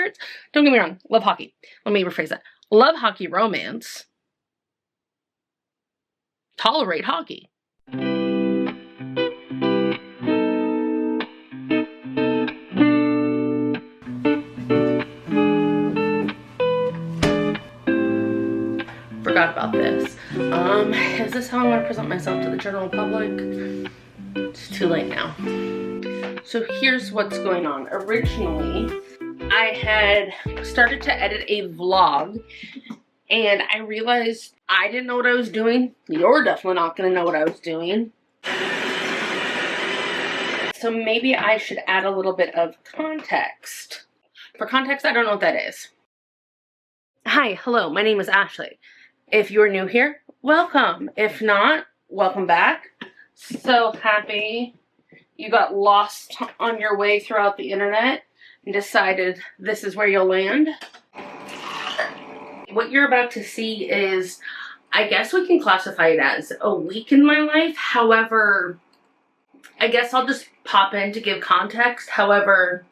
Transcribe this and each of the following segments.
sweatshirts. Don't get me wrong, love hockey. Let me rephrase that. Love hockey romance. Tolerate hockey. Forgot about this. Is this how I want to present myself to the general public? It's too late now. So here's what's going on. Originally, I had started to edit a vlog and I realized I didn't know what I was doing. You're definitely not going to know what I was doing. So maybe I should add a little bit of context. For context, I don't know what that is. Hi, hello, my name is Ashley. If you're new here, welcome. If not, welcome back. So happy you got lost on your way throughout the internet and decided this is where you'll land. What you're about to see is, I guess we can classify it as a week in my life. However, I guess I'll just pop in to give context. However,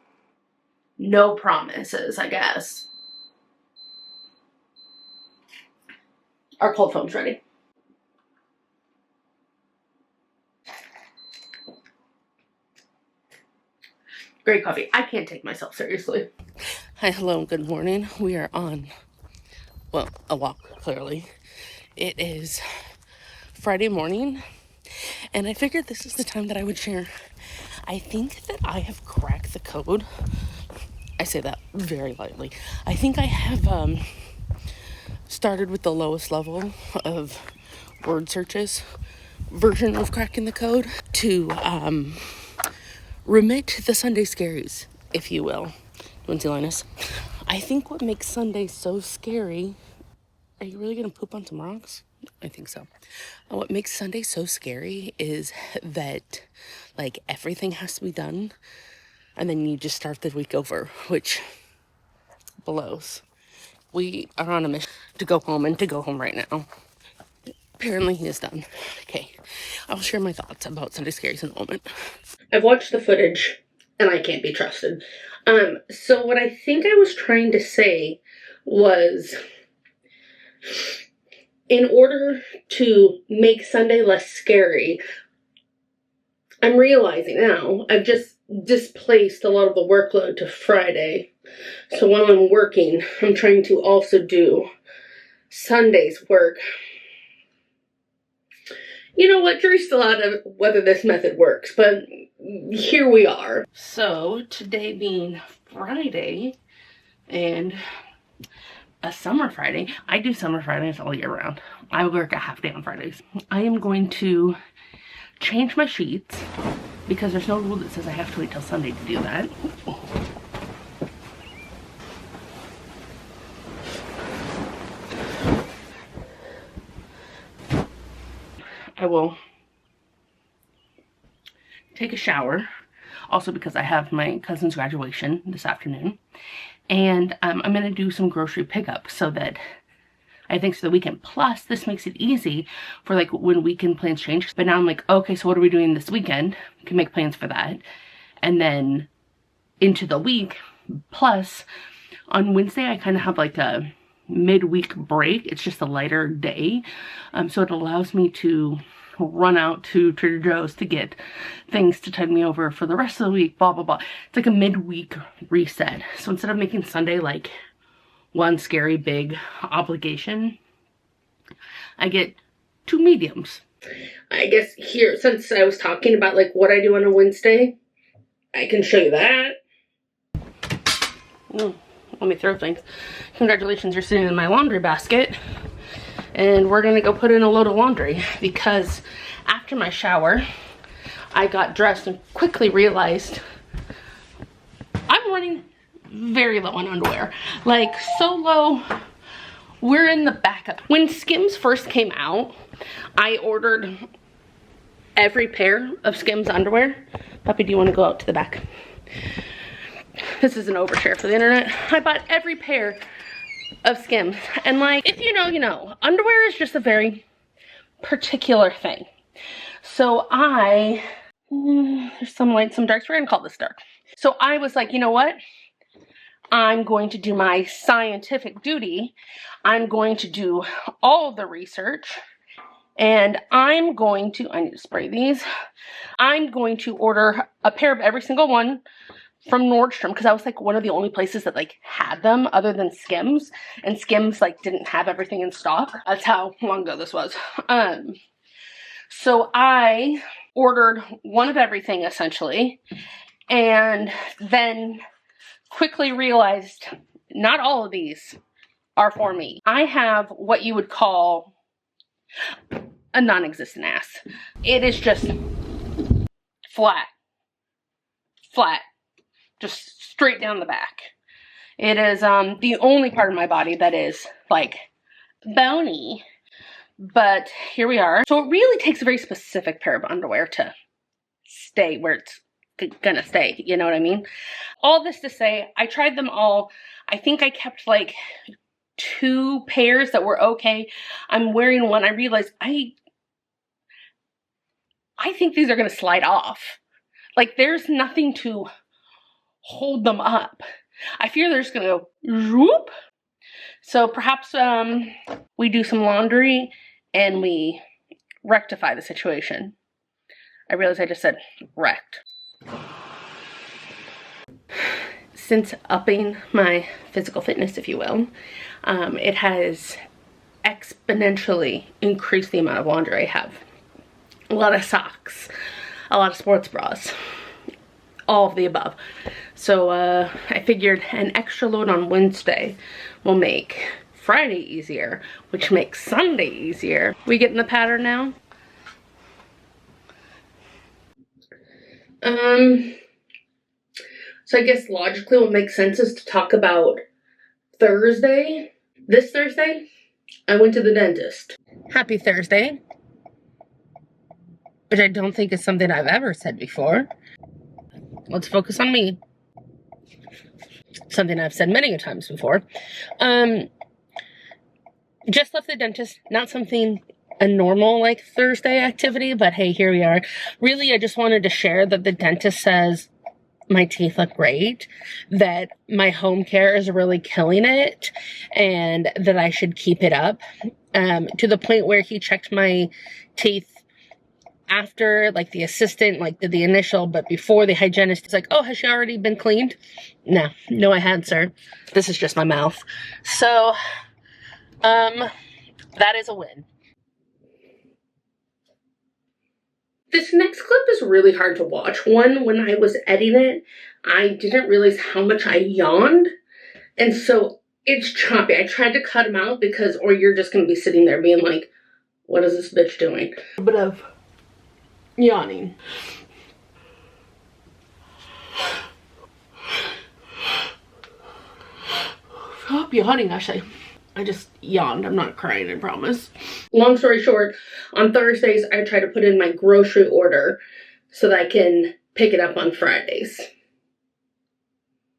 no promises, I guess. Our cold foam's ready. Great coffee. I can't take myself seriously. Hi, hello, good morning. We are on, well, a walk, clearly. It is Friday morning, and I figured this is the time that I would share. I think that I have cracked the code. I say that very lightly. I think I have started with the lowest level of word searches version of cracking the code to remit the Sunday scaries, if you will. Lindsay Linus. I think what makes Sunday so scary... Are you really gonna poop on some rocks? I think so. What makes Sunday so scary is that, like, everything has to be done, and then you just start the week over, which blows. We are on a mission to go home and to go home right now. Apparently he is done. Okay, I'll share my thoughts about Sunday Scaries in a moment. I've watched the footage and I can't be trusted. So what I think I was trying to say was, in order to make Sunday less scary, I'm realizing now I've just displaced a lot of the workload to Friday. So while I'm working, I'm trying to also do Sunday's work. You know what, jury's still out of whether this method works, but here we are. So today being Friday, and a summer Friday, I do summer Fridays all year round. I work a half day on Fridays. I am going to change my sheets because there's no rule that says I have to wait till Sunday to do that. I will take a shower, also because I have my cousin's graduation this afternoon, and I'm going to do some grocery pickup so that I think so the weekend. Plus, this makes it easy for like when weekend plans change. But now I'm like, okay, so what are we doing this weekend? We can make plans for that. And then into the week. Plus, on Wednesday, I kind of have like a midweek break. It's just a lighter day. So it allows me to run out to Trader Joe's to get things to tide me over for the rest of the week, blah, blah, blah. It's like a midweek reset. So instead of making Sunday like one scary big obligation, I get two mediums. I guess here, since I was talking about like what I do on a Wednesday, I can show you that. Let me throw things. Congratulations, you're sitting in my laundry basket. And we're gonna go put in a load of laundry because after my shower, I got dressed and quickly realized I'm running very low on underwear. Like, so low, we're in the backup. When Skims first came out, I ordered every pair of Skims underwear. Puppy, do you want to go out to the back? This is an overshare for the internet. I bought every pair of Skims. And like, if you know, you know. Underwear is just a very particular thing. So there's some light, some darks. We're gonna call this dark. So I was like, you know what? I'm going to do my scientific duty. I'm going to do all of the research, and I'm going to, I need to spray these. I'm going to order a pair of every single one from Nordstrom, because I was like one of the only places that like had them other than Skims, and Skims like didn't have everything in stock. That's how long ago this was. So I ordered one of everything essentially, and then quickly realized not all of these are for me. I have what you would call a non-existent ass. It is just flat, just straight down the back. It is the only part of my body that is like bony, but here we are. So it really takes a very specific pair of underwear to stay where it's gonna stay, you know what I mean? All this to say, I tried them all. I think I kept like 2 pairs that were okay. I'm wearing one. I realized I think these are gonna slide off. Like there's nothing to hold them up. I fear they're just gonna go whoop. So perhaps we do some laundry and we rectify the situation. I realize I just said wrecked. Since upping my physical fitness, if you will, it has exponentially increased the amount of laundry I have. A lot of socks, a lot of sports bras, all of the above. So I figured an extra load on Wednesday will make Friday easier, which makes Sunday easier. We get in the pattern now? So I guess logically what makes sense is to talk about Thursday. This Thursday, I went to the dentist. Happy Thursday. Which I don't think is something I've ever said before. Let's focus on me. Something I've said many times before. Just left the dentist. Not something a normal like Thursday activity, but hey, here we are. Really, I just wanted to share that the dentist says my teeth look great, that my home care is really killing it, and that I should keep it up. To the point where he checked my teeth after, like the assistant like did the initial, but before the hygienist is like, oh, has she already been cleaned? No, I had, sir. This is just my mouth. So, that is a win. This next clip is really hard to watch. One, when I was editing it, I didn't realize how much I yawned. And so it's choppy. I tried to cut them out because, or you're just going to be sitting there being like, what is this bitch doing? A bit of yawning. Stop yawning, actually. I just yawned. I'm not crying, I promise. Long story short, on Thursdays, I try to put in my grocery order so that I can pick it up on Fridays.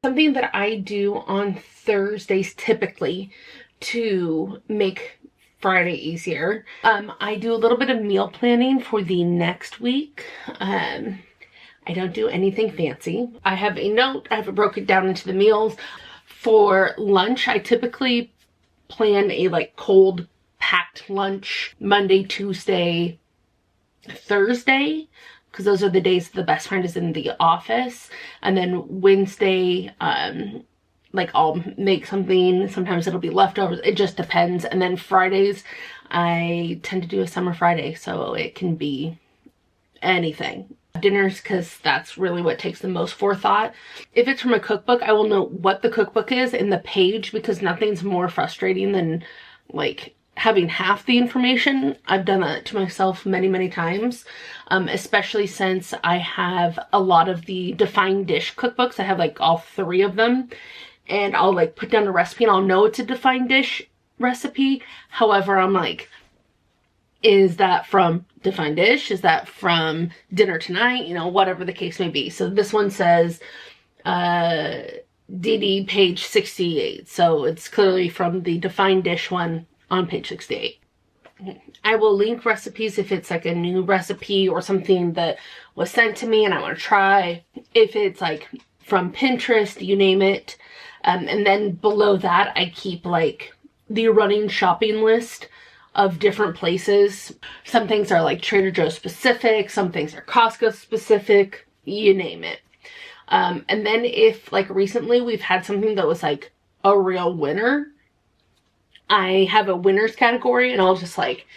Something that I do on Thursdays typically to make Friday easier, I do a little bit of meal planning for the next week. I don't do anything fancy. I have a note. I have it broken down into the meals. For lunch, I typically plan a like cold packed lunch Monday, Tuesday, Thursday, because those are the days the best friend is in the office. And then Wednesday, like I'll make something. Sometimes it'll be leftovers. It just depends. And then Fridays, I tend to do a summer Friday, so it can be anything. Dinners, because that's really what takes the most forethought. If it's from a cookbook, I will know what the cookbook is in the page, because nothing's more frustrating than like having half the information. I've done that to myself many times, especially since I have a lot of the defined dish cookbooks. I have like all 3 of them, and I'll like put down a recipe and I'll know it's a defined dish recipe. However, I'm like, is that from defined dish? Is that from dinner tonight? You know, whatever the case may be. So this one says DD page 68. So it's clearly from the defined dish one on page 68. I will link recipes if it's like a new recipe or something that was sent to me and I want to try. If it's like from Pinterest, you name it. And then below that, I keep like the running shopping list of different places. Some things are like Trader Joe's specific, some things are Costco specific, you name it. And then if like recently we've had something that was like a real winner, I have a winners category and I'll just like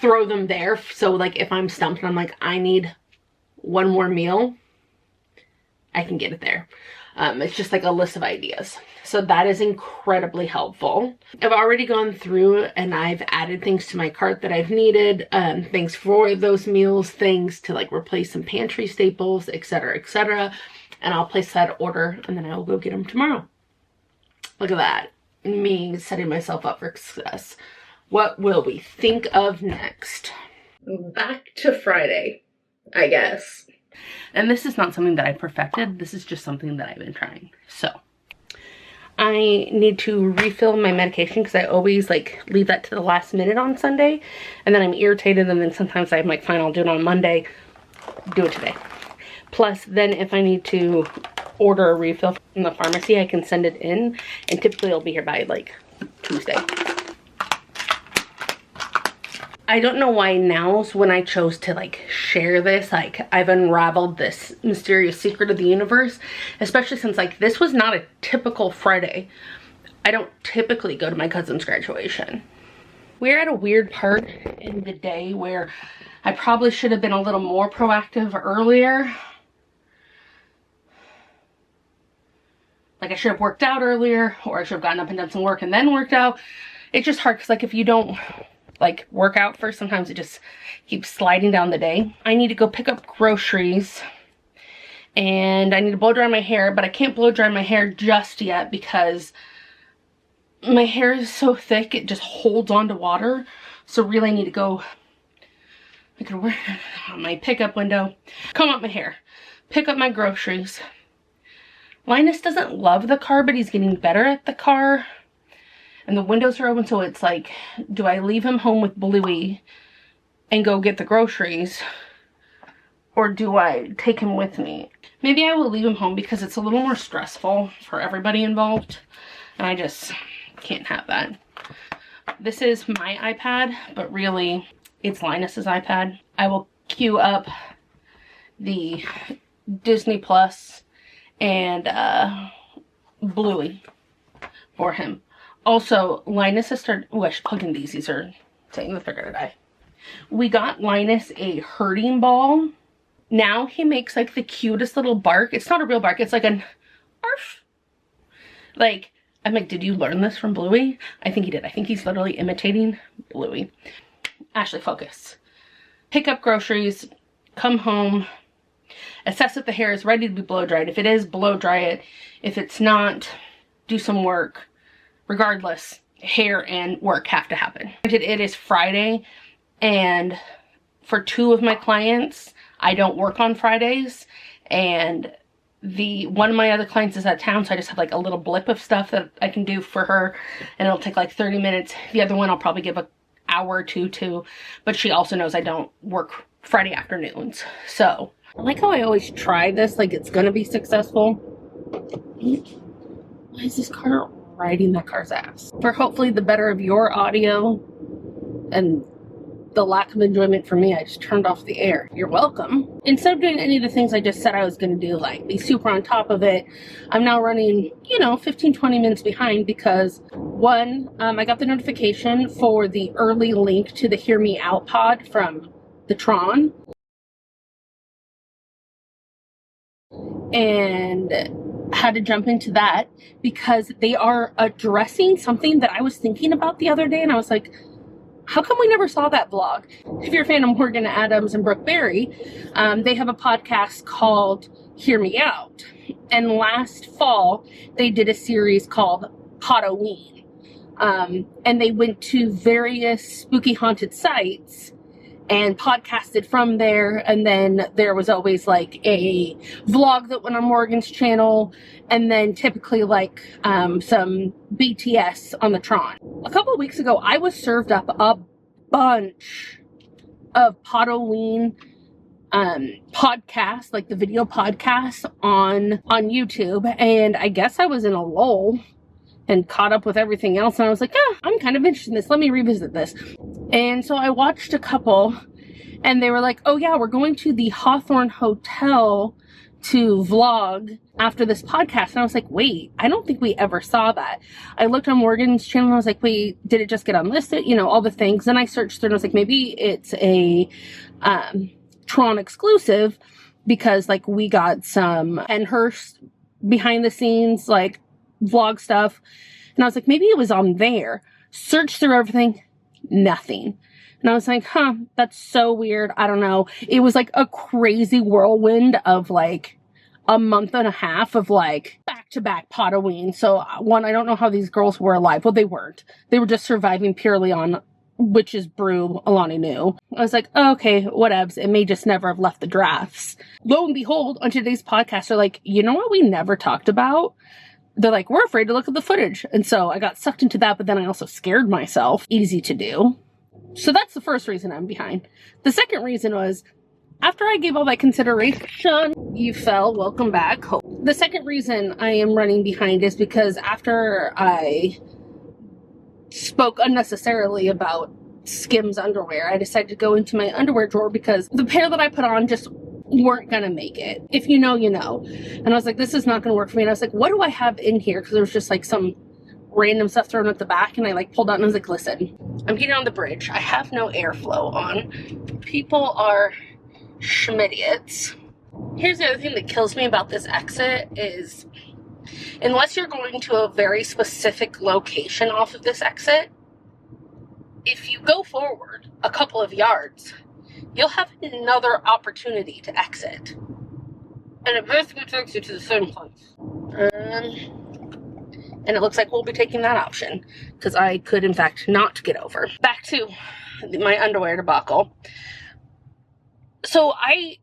throw them there. So like if I'm stumped and I'm like, I need one more meal, I can get it there. It's just like a list of ideas. So that is incredibly helpful. I've already gone through and I've added things to my cart that I've needed, things for those meals, things to like replace some pantry staples, etc., etc. And I'll place that order and then I will go get them tomorrow. Look at that. Me setting myself up for success. What will we think of next? Back to Friday, I guess. And this is not something that I perfected. This is just something that I've been trying. So I need to refill my medication because I always like leave that to the last minute on Sunday. And then I'm irritated and then sometimes I'm like, fine, I'll do it on Monday. Do it today. Plus then if I need to order a refill from the pharmacy, I can send it in. And typically it'll be here by like Tuesday. I don't know why now is when I chose to like share this, like I've unraveled this mysterious secret of the universe, especially since like this was not a typical Friday. I don't typically go to my cousin's graduation. We're at a weird part in the day where I probably should have been a little more proactive earlier. Like I should have worked out earlier, or I should have gotten up and done some work and then worked out. It's just hard because like if you don't like work out first, sometimes it just keeps sliding down the day. I need to go pick up groceries and I need to blow dry my hair, but I can't blow dry my hair just yet because my hair is so thick it just holds on to water. So really I need to go, I could wear my pickup window, comb out my hair, pick up my groceries. Linus doesn't love the car, but he's getting better at the car. And the windows are open, so it's like, do I leave him home with Bluey and go get the groceries? Or do I take him with me? Maybe I will leave him home because it's a little more stressful for everybody involved. And I just can't have that. This is my iPad, but really it's Linus's iPad. I will queue up the Disney Plus and Bluey for him. Also, Linus has started, oh, I should plug in these are saying that they're gonna die. We got Linus a herding ball. Now he makes like the cutest little bark. It's not a real bark, it's like an arf. Like, I'm like, did you learn this from Bluey? I think he did. I think he's literally imitating Bluey. Ashley, focus. Pick up groceries, come home, assess if the hair is ready to be blow dried. If it is, blow dry it. If it's not, do some work. Regardless, hair and work have to happen. It is Friday, and for 2 of my clients, I don't work on Fridays, and one of my other clients is out of town, so I just have like a little blip of stuff that I can do for her, and it'll take like 30 minutes. The other one I'll probably give an hour or two to, but she also knows I don't work Friday afternoons. So, I like how I always try this like it's gonna be successful. Why is this car riding that car's ass? For hopefully the better of your audio and the lack of enjoyment for me, I just turned off the air. You're welcome. Instead of doing any of the things I just said I was going to do, like be super on top of it, I'm now running, 15-20 minutes behind because one, I got the notification for the early link to the Hear Me Out pod from the Tron. And had to jump into that because they are addressing something that I was thinking about the other day, and I was like, how come we never saw that vlog? If you're a fan of Morgan Adams and Brooke Berry, they have a podcast called Hear Me Out. And last fall, they did a series called Halloween. And they went to various spooky haunted sites and podcasted from there. And then there was always like a vlog that went on Morgan's channel, and then typically like some BTS on the Tron. A couple of weeks ago, I was served up a bunch of Halloween podcast, like the video podcast on YouTube, and I guess I was in a lull and caught up with everything else, and I was like, I'm kind of interested in this, let me revisit this. And so I watched a couple, and they were like, oh yeah, we're going to the Hawthorne Hotel to vlog after this podcast. And I was like, wait, I don't think we ever saw that. I looked on Morgan's channel and I was like, wait, did it just get unlisted? You know, all the things. Then I searched through and I was like, maybe it's a Tron exclusive, because like we got some Penhurst behind the scenes like vlog stuff, and I was like, maybe it was on there. Searched through everything, nothing. And I was like, that's so weird. I don't know. It was like a crazy whirlwind of like a month and a half of like back-to-back Potaween. So one, I don't know how these girls were alive. Well, they weren't. They were just surviving purely on witch's brew Alani knew. I was like, oh, okay, whatevs. It may just never have left the drafts. Lo and behold, on today's podcast, they're like, you know what we never talked about? They're like, we're afraid to look at the footage. And so I got sucked into that, but then I also scared myself. Easy to do. So that's the first reason I'm behind. The second reason was, after I gave all that consideration, you fell, welcome back. The second reason I am running behind is because after I spoke unnecessarily about Skims underwear, I decided to go into my underwear drawer because the pair that I put on just weren't gonna make it. If you know, you know. And I was like, this is not gonna work for me. And I was like, what do I have in here? Because there was just like some random stuff thrown at the back, and I like pulled out and I was like, listen, I'm getting on the bridge. I have no airflow on. People are schmidiots. Here's the other thing that kills me about this exit is, unless you're going to a very specific location off of this exit, if you go forward a couple of yards, you'll have another opportunity to exit. And it basically takes you to the same place. And it looks like we'll be taking that option, because I could, in fact, not get over. Back to my underwear debacle. So I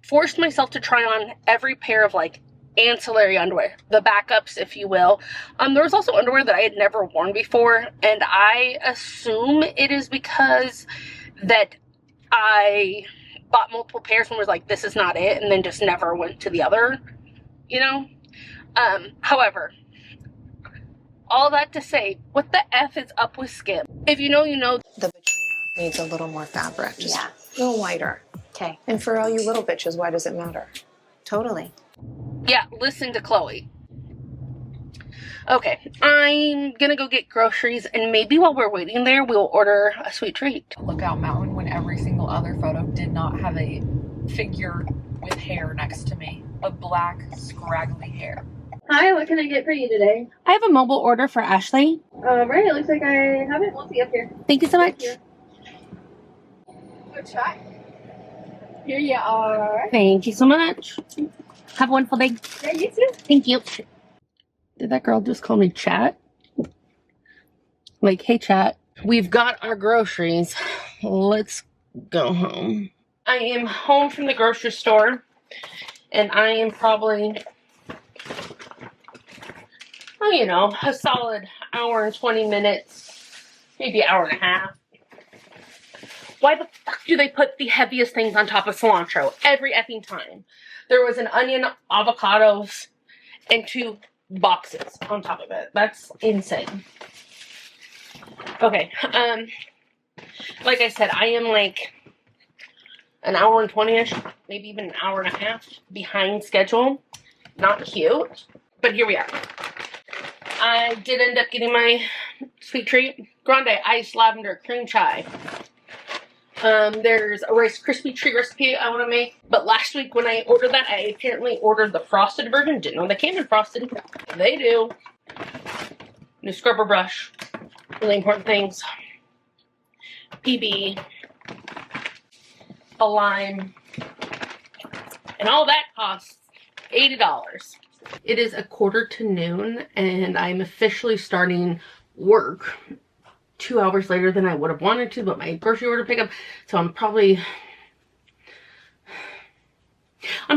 forced myself to try on every pair of, like, ancillary underwear. The backups, if you will. There was also underwear that I had never worn before, and I assume it is because that I bought multiple pairs and was like, this is not it, and then just never went to the other, you know? However, all that to say, what the F is up with Skim? If you know, you know. The vagina needs a little more fabric. Just Yeah. a little lighter. Okay. And for all you little bitches, why does it matter? Totally. Yeah, listen to Chloe. Okay, I'm gonna go get groceries, and maybe while we're waiting there, we'll order a sweet treat. Lookout Mountain when every single other photo did not have a figure with hair next to me. Of black, scraggly hair. Hi, what can I get for you today? I have a mobile order for Ashley. Right, it looks like I have it. We'll see up here. Thank you so much. Good shot. Here you are. Thank you so much. Have a wonderful day. Yeah, you too. Thank you. Did that girl just call me chat? Like, hey chat. We've got our groceries. Let's go home. I am home from the grocery store, and I am probably, oh, you know, a solid hour and 20 minutes, maybe an hour and a half. Why the fuck do they put the heaviest things on top of cilantro every effing time? There was an onion, avocados, and 2 boxes on top of it. That's insane. Okay, like I said, I am like an hour and 20-ish, maybe even an hour and a half behind schedule. Not cute, but here we are. I did end up getting my sweet treat. Grande iced lavender cream chai. There's a Rice Krispie treat recipe I want to make, but last week when I ordered that, I apparently ordered the frosted version. Didn't know they came in frosted. They do. New scrubber brush. Really important things. PB. A lime. And all that costs $80. It is 1:45 and I'm officially starting work 2 hours later than I would have wanted to, but my grocery order pickup, so I'm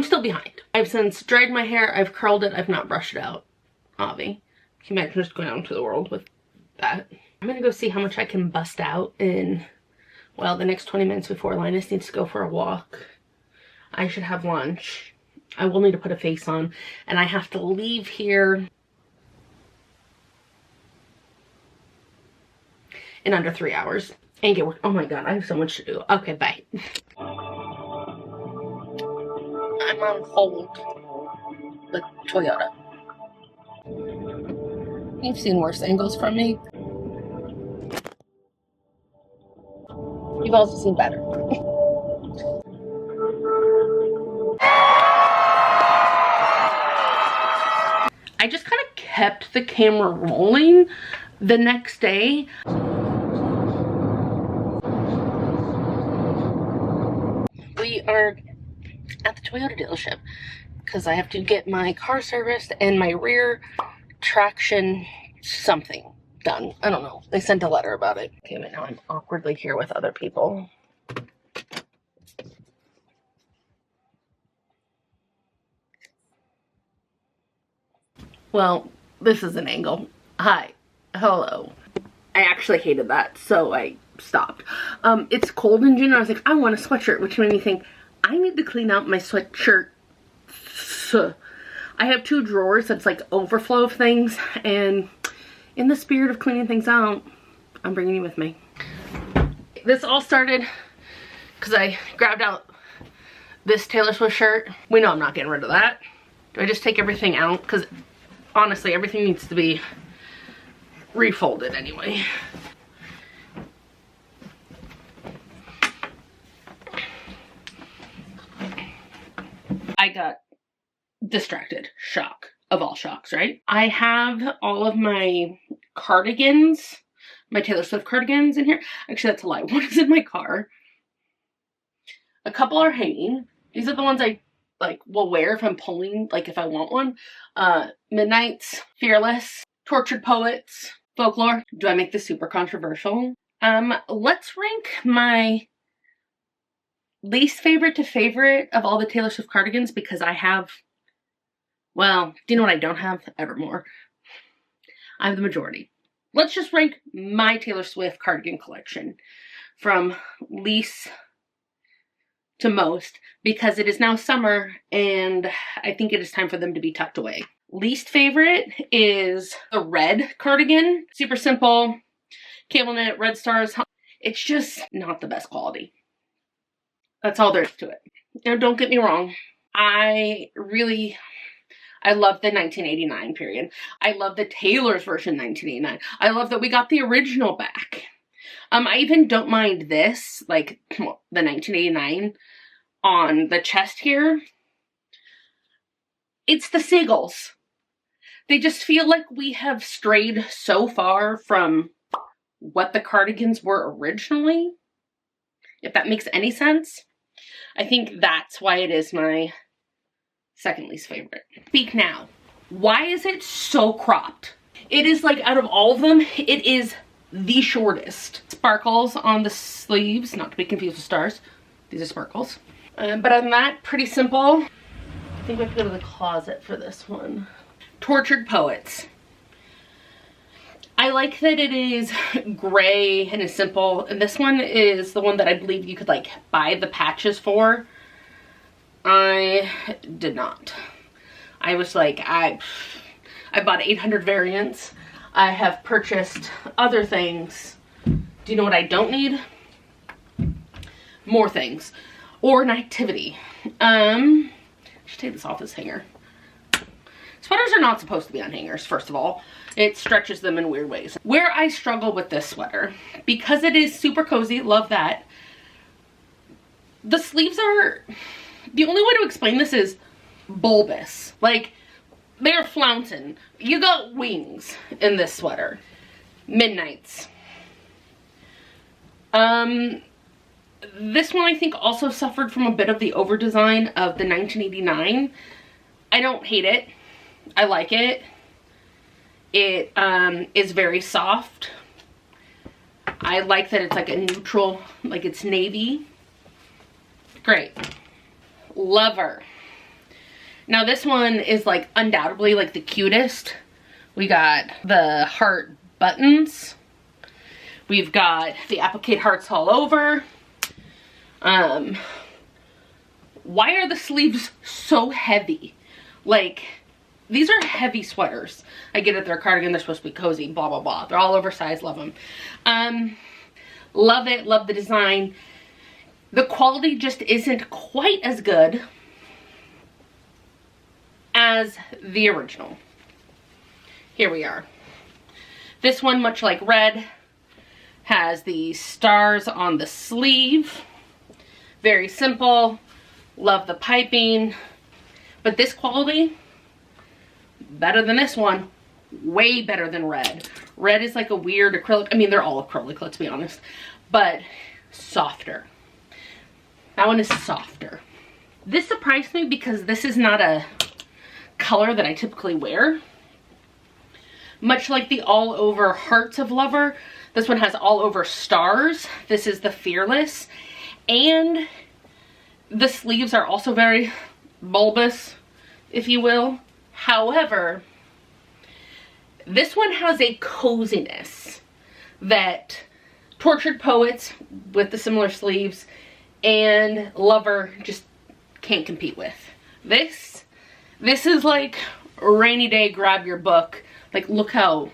still behind. I've since dried my hair, I've curled it, I've not brushed it out. Avi, can you imagine just going out into the world with that? I'm gonna go see how much I can bust out in, well, the next 20 minutes before Linus needs to go for a walk. I should have lunch. I will need to put a face on, and I have to leave here in under 3 hours and get work. Oh my god, I have so much to do. Okay, bye. I'm on hold with Toyota. You've seen worse angles from me. You've also seen better. I just kind of kept the camera rolling the next day. We are at the Toyota dealership because I have to get my car serviced and my rear traction something done. I don't know. They sent a letter about it. Okay, but now I'm awkwardly here with other people. Well, this is an angle. Hi. Hello. I actually hated that, so I stopped. It's cold in June. I was like, I want a sweatshirt, which made me think, I need to clean out my sweatshirt. I have 2 drawers that's like overflow of things, and in the spirit of cleaning things out, I'm bringing you with me. This all started because I grabbed out this Taylor Swift shirt. We know I'm not getting rid of that. Do I just take everything out? Because honestly, everything needs to be refolded anyway. I got distracted. Shock of all shocks, right? I have all of my cardigans, my Taylor Swift cardigans in here. Actually, that's a lie. One is in my car. A couple are hanging. These are the ones I will wear if I'm pulling, like if I want one. Midnights, Fearless, Tortured Poets, Folklore. Do I make this super controversial? Let's rank my least favorite to favorite of all the Taylor Swift cardigans, because I have, well, do you know what I don't have? Evermore. I have the majority. Let's just rank my Taylor Swift cardigan collection from least to most, because it is now summer and I think it is time for them to be tucked away. Least favorite is the red cardigan. Super simple, cable knit, red stars. It's just not the best quality. That's all there is to it. Now, don't get me wrong. I love the 1989 period. I love the Taylor's version 1989. I love that we got the original back. I even don't mind this, like the 1989 on the chest here. It's the seagulls. They just feel like we have strayed so far from what the cardigans were originally, if that makes any sense. I think that's why it is my second least favorite. Speak now. Why is it so cropped? It is like, out of all of them, it is the shortest. Sparkles on the sleeves, not to be confused with stars. These are sparkles. But other than that, pretty simple. I think we have to go to the closet for this one. Tortured Poets. I like that it is gray and is simple. And this one is the one that I believe you could like buy the patches for. I did not. I was like, I bought 800 variants. I have purchased other things. Do you know what I don't need? More things. Or an activity. I should take this off this hanger. Sweaters are not supposed to be on hangers, first of all. It stretches them in weird ways. Where I struggle with this sweater, because it is super cozy, love that. The sleeves are, the only way to explain this is bulbous. Like, they're flouncing. You got wings in this sweater. Midnights. This one I think also suffered from a bit of the over design of the 1989. I don't hate it. I like it. It is very soft. I like that it's like a neutral, like it's navy. Great. Lover. Now this one is like undoubtedly like the cutest. We got the heart buttons. We've got the applique hearts all over. Why are the sleeves so heavy? Like, these are heavy sweaters. I get it, they're a cardigan, they're supposed to be cozy, blah, blah, blah. They're all oversized, love them. Love it, love the design. The quality just isn't quite as good as the original. Here we are. This one, much like red, has the stars on the sleeve. Very simple. Love the piping. But this quality, better than this one. Way better than red. Red is like a weird acrylic. I mean, they're all acrylic, let's be honest. But softer. That one is softer. This surprised me because this is not a color that I typically wear. Much like the all over Hearts of Lover, this one has all over stars. This is the Fearless. And the sleeves are also very bulbous, if you will. However, this one has a coziness that Tortured Poets with the similar sleeves and Lover just can't compete with. This is like a rainy day, grab your book. Like, look how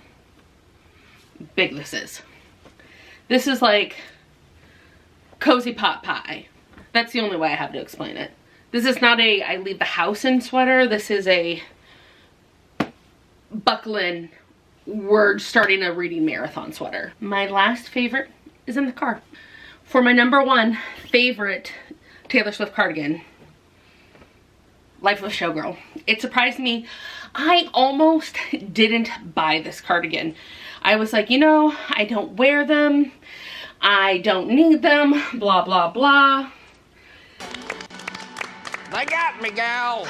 big this is. This is like cozy pot pie. That's the only way I have to explain it. This is not a I leave the house in sweater. This is a buckle in, we're starting a reading marathon sweater. My last favorite is in the car. For my number one favorite Taylor Swift cardigan, Life of a Showgirl. It surprised me. I almost didn't buy this cardigan. I was like, you know, I don't wear them. I don't need them. Blah, blah, blah. They got me, gal.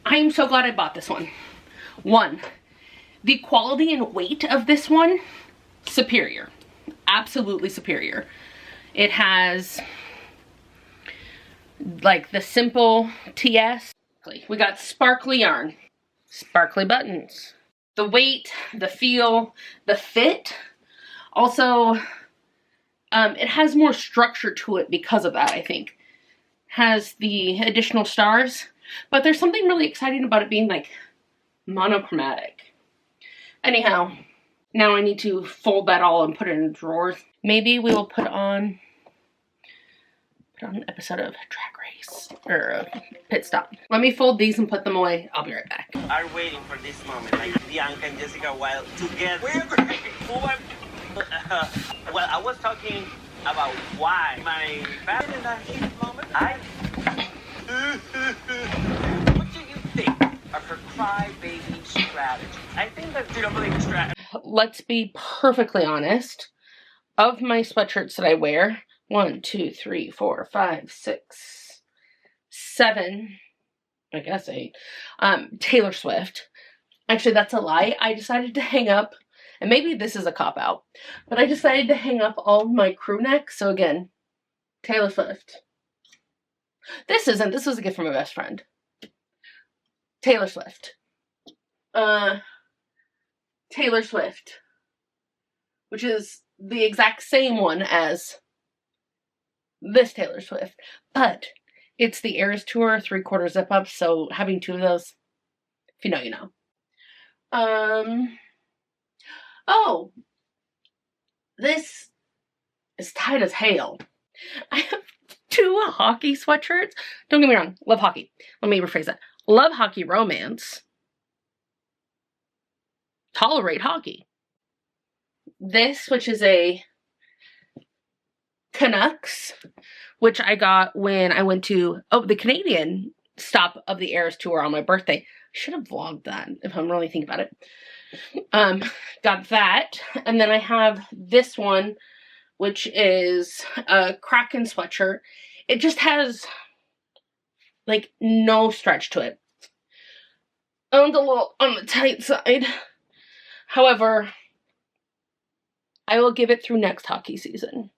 I am so glad I bought this one. One, the quality and weight of this one, superior. Absolutely superior. It has like the simple TS. We got sparkly yarn, sparkly buttons. The weight, the feel, the fit. Also, it has more structure to it because of that, I think. Has the additional stars, but there's something really exciting about it being like monochromatic. Anyhow, now I need to fold that all and put it in drawers. Maybe we will put on an episode of Drag Race or Pit Stop. Let me fold these and put them away. I'll be right back. Are waiting for this moment, like Bianca and Jessica Wilde together. Well, I was talking about why my family in that heat moment. What do you think of her crybaby strategy? I think that you don't believe in strategy. Let's be perfectly honest. Of my sweatshirts that I wear, 1, 2, 3, 4, 5, 6, 7, I guess 8, Taylor Swift. Actually, that's a lie. I decided to hang up, and maybe this is a cop-out, but I decided to hang up all of my crew necks. So again, Taylor Swift. This was a gift from my best friend. Taylor Swift. Taylor Swift. Which is the exact same one as this Taylor Swift. But it's the Eras Tour 3/4 zip up, so having two of those, if you know, you know. Oh, this is tight as hail. I have 2 hockey sweatshirts. Don't get me wrong, love hockey. Let me rephrase that. Love hockey romance. Tolerate hockey. This, which is a Canucks, which I got when I went to, the Canadian stop of the Eras Tour on my birthday. I should have vlogged that if I'm really thinking about it. Got that. And then I have this one, which is a Kraken sweatshirt. It just has like no stretch to it. Owned a little on the tight side. However, I will give it through next hockey season.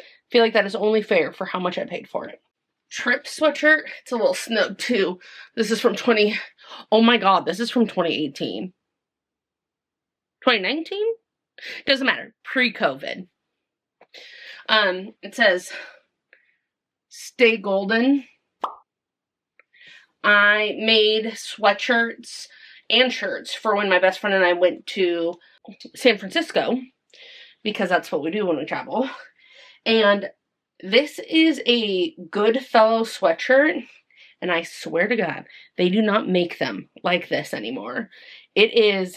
I feel like that is only fair for how much I paid for it. Trip sweatshirt. It's a little snug too. This is from oh my god, this is from 2018. 2019? Doesn't matter. Pre-COVID. It says Stay Golden. I made sweatshirts and shirts for when my best friend and I went to San Francisco, because that's what we do when we travel. And this is a Goodfellow sweatshirt, and I swear to God, they do not make them like this anymore. It is,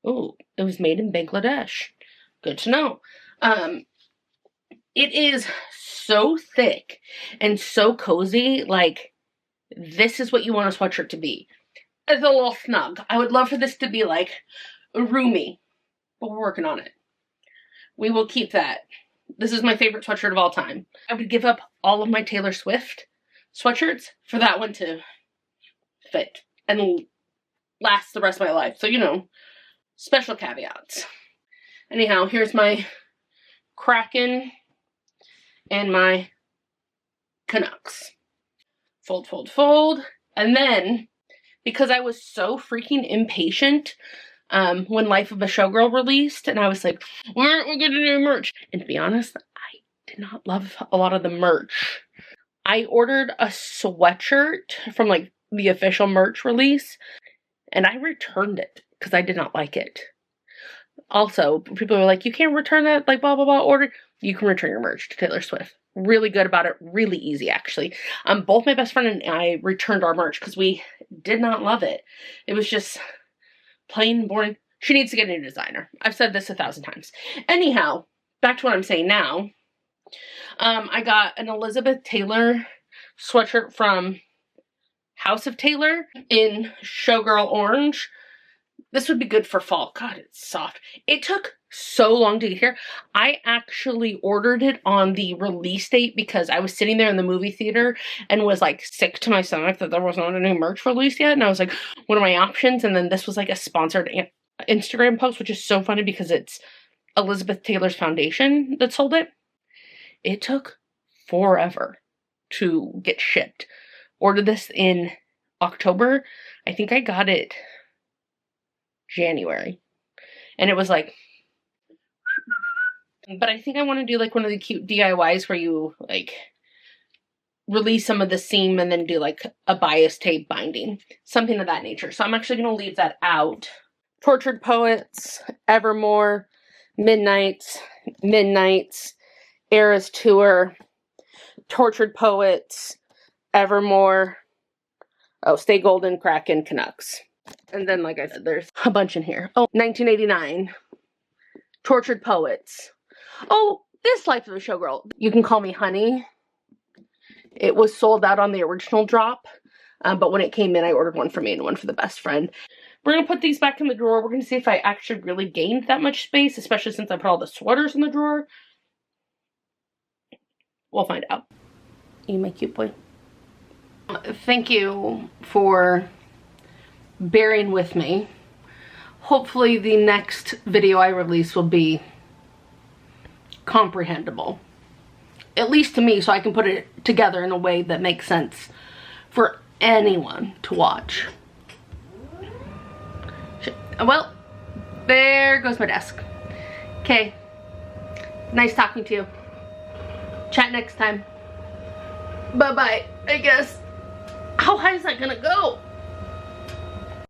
oh, it was made in Bangladesh. Good to know. It is so thick and so cozy. Like, this is what you want a sweatshirt to be. It's a little snug. I would love for this to be like roomy, but we're working on it. We will keep that. This is my favorite sweatshirt of all time. I would give up all of my Taylor Swift sweatshirts for that one to fit and last the rest of my life. So, you know, special caveats. Anyhow, here's my Kraken and my Canucks. Fold, fold, fold. And then, because I was so freaking impatient when Life of a Showgirl released, and I was like, why aren't we gonna do merch? And to be honest, I did not love a lot of the merch. I ordered a sweatshirt from like the official merch release, and I returned it because I did not like it. Also, people were like, you can't return that, like, blah, blah, blah, order. You can return your merch to Taylor Swift. Really good about it. Really easy, actually. Both my best friend and I returned our merch because we did not love it. It was just plain boring. She needs to get a new designer. I've said this 1,000 times. Anyhow, back to what I'm saying now. I got an Elizabeth Taylor sweatshirt from House of Taylor in Showgirl Orange. This would be good for fall. God, it's soft. It took so long to get here. I actually ordered it on the release date because I was sitting there in the movie theater and was like sick to my stomach that there was not a new merch released yet. And I was like, what are my options? And then this was like a sponsored Instagram post, which is so funny because it's Elizabeth Taylor's foundation that sold it. It took forever to get shipped. Ordered this in October. I think I got it January. And it was like, but I think I want to do like one of the cute DIYs where you like release some of the seam and then do like a bias tape binding. Something of that nature. So I'm actually going to leave that out. Tortured Poets, Evermore, Midnights, Eras Tour, Tortured Poets, Evermore, oh, Stay Golden, Kraken, Canucks. And then, like I said, there's a bunch in here. Oh, 1989, Tortured Poets. Oh, this Life of a Showgirl. You Can Call Me Honey. It was sold out on the original drop, but when it came in, I ordered one for me and one for the best friend. We're going to put these back in the drawer. We're going to see if I actually really gained that much space, especially since I put all the sweaters in the drawer. We'll find out. You my cute boy. Thank you for bearing with me. Hopefully the next video I release will be comprehensible. At least to me, so I can put it together in a way that makes sense for anyone to watch. Well, there goes my desk. Okay. Nice talking to you. Chat next time. Bye-bye, I guess. How high is that gonna go?